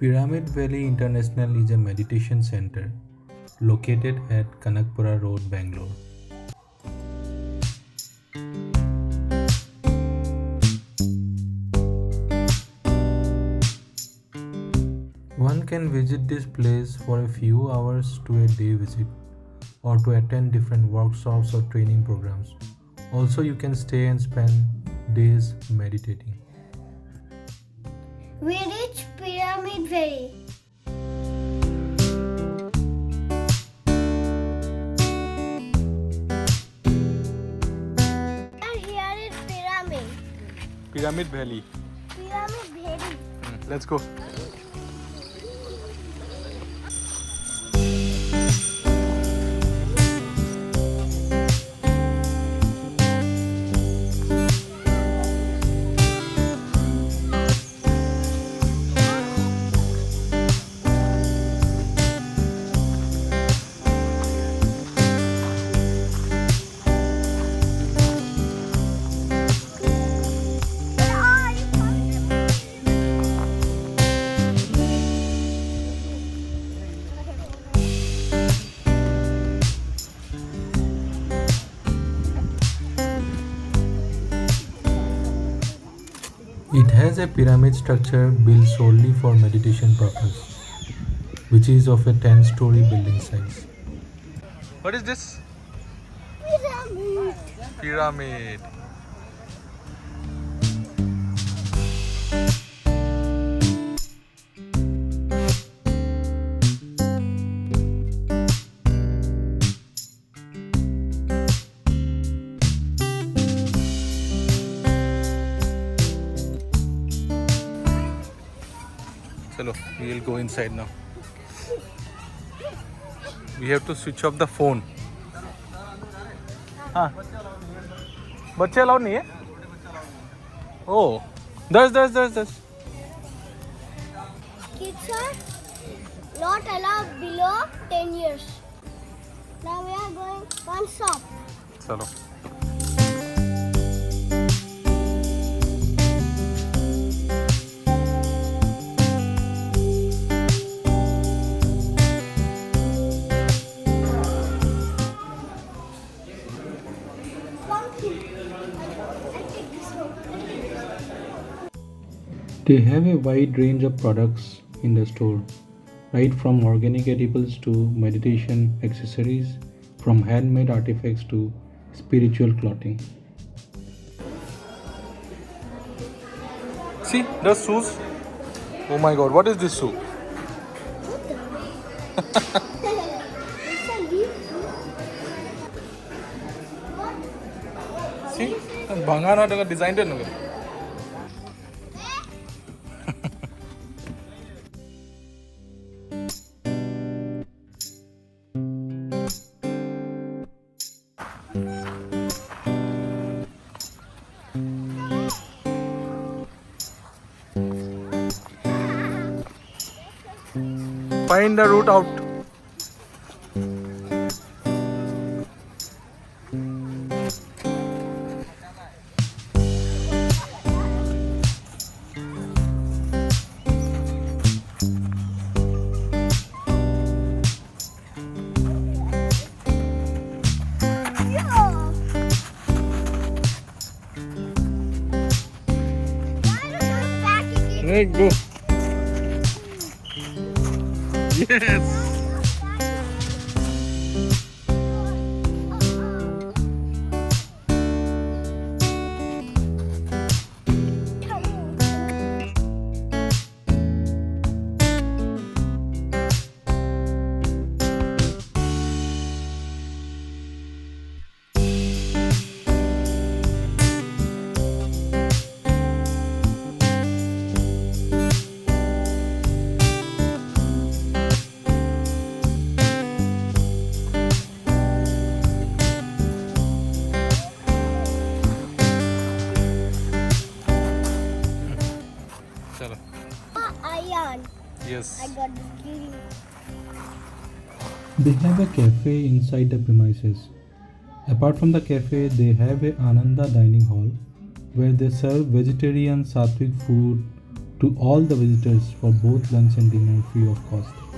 Pyramid Valley International is a meditation center located at Kanakapura Road, Bangalore. One can visit this place for a few hours to a day visit or to attend different workshops or training programs. Also, you can stay and spend days meditating. We reached Pyramid Valley. Here is Pyramid. Pyramid Valley. Pyramid Valley. Let's go. It has a pyramid structure built solely for meditation purpose, which is of a 10-story building size. What is this? Pyramid. Pyramid. Chalo, we will go inside now. We have to switch off the phone. हाँ बच्चे allowed नहीं है ओह दस Kids are not allowed below 10 years. Now we are going one shop. चलो They have a wide range of products in the store, right from organic edibles to meditation accessories, from handmade artifacts to spiritual clothing. see the shoes oh my god what is this shoe see Bangalore design didn't know find the route out. Let's go. Yes. Yes. I got the key. They have a cafe inside the premises. Apart from the cafe, they have a Annadāna Dining hall where they serve vegetarian sattvic food to all the visitors for both lunch and dinner free of cost.